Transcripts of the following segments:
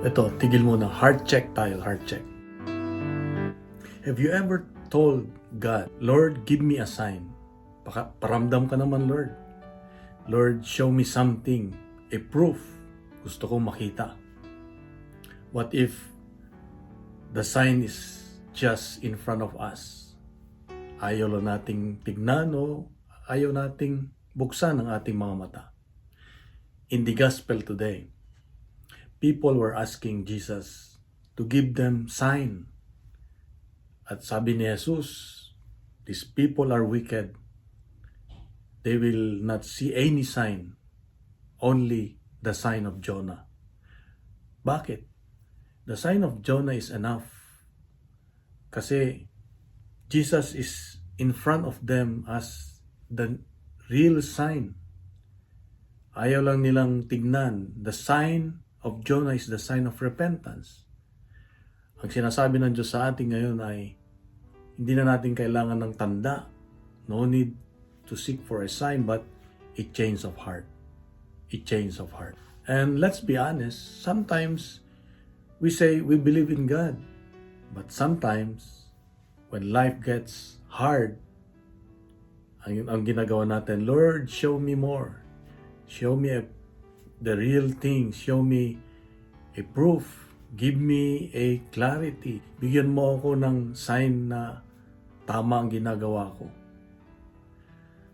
Ito, tigil muna. Heart check tayo, heart check. Have you ever told God, Lord, give me a sign? Paramdam ka naman, Lord. Lord, show me something, a proof. Gusto kong makita. What if the sign is just in front of us? Ayaw lang nating tignan o ayaw nating buksan ang ating mga mata. In the gospel today, people were asking Jesus to give them sign. At sabi ni Jesus, these people are wicked. They will not see any sign, only the sign of Jonah. Bakit? The sign of Jonah is enough. Kasi Jesus is in front of them as the real sign. Ayaw lang nilang tignan. The sign of Jonah is the sign of repentance. Ang sinasabi ng Diyos sa atin ngayon ay hindi na natin kailangan ng tanda. No need to seek for a sign, but a change of heart. A change of heart. And let's be honest, sometimes we say we believe in God. But sometimes, when life gets hard, ang ginagawa natin, Lord, show me more. Show me the real thing. Show me a proof. Give me a clarity. Bigyan mo ako ng sign na tama ang ginagawa ko.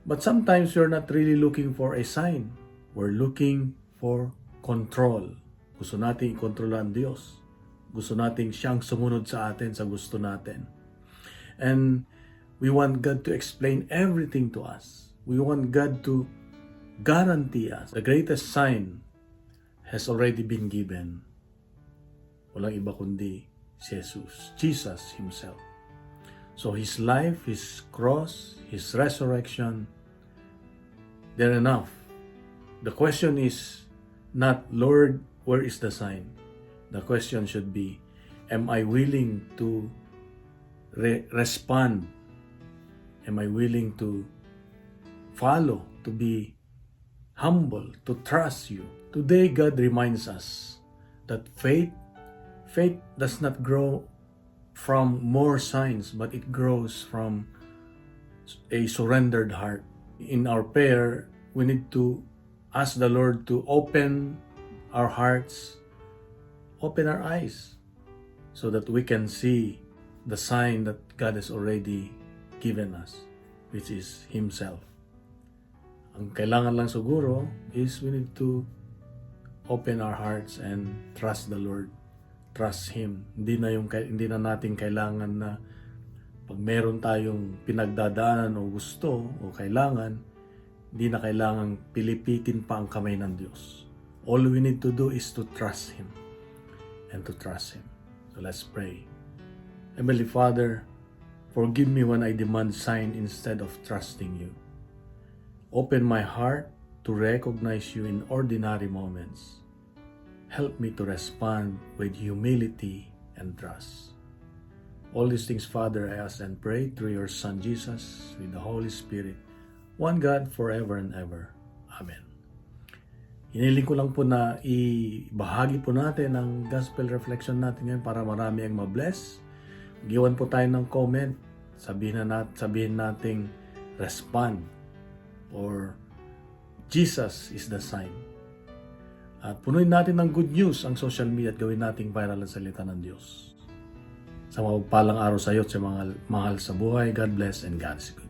But sometimes we're not really looking for a sign. We're looking for control. Gusto natin i-control ang Diyos. Gusto natin siyang sumunod sa atin sa gusto natin. And we want God to explain everything to us. We want God to guarantee us. The greatest sign has already been given. Walang iba kundi si Jesus, Jesus Himself. So His life, His cross, His resurrection, they're enough. The question is not, Lord, where is the sign? The question should be, am I willing to respond? Am I willing to follow, to be humble, to trust you? Today, God reminds us that faith does not grow from more signs, but it grows from a surrendered heart. In our prayer, we need to ask the Lord to open our hearts, open our eyes, so that we can see the sign that God has already given us, which is Himself. Ang kailangan lang siguro is we need to open our hearts and trust the Lord. Trust Him. Hindi na natin kailangan na pag meron tayong pinagdadaanan o gusto o kailangan, hindi na kailangan pilipitin pa ang kamay ng Diyos. All we need to do is to trust Him and to trust Him. So let's pray. Heavenly Father, forgive me when I demand sign instead of trusting You. Open my heart to recognize You in ordinary moments. Help me to respond with humility and trust. All these things, Father, I ask and pray through Your Son Jesus with the Holy Spirit, one God forever and ever. Amen. Hiniling ko lang po na ibahagi po natin ang gospel reflection natin ngayon para marami ang mabless. Mag-iwan po tayo ng comment. Sabihin nating respond or Jesus is the sign. At punuin natin ng good news ang social media at gawin nating viral ang salita ng Diyos. Sa mapagpalang araw sa iyo at sa mga mahal sa buhay, God bless and God's good.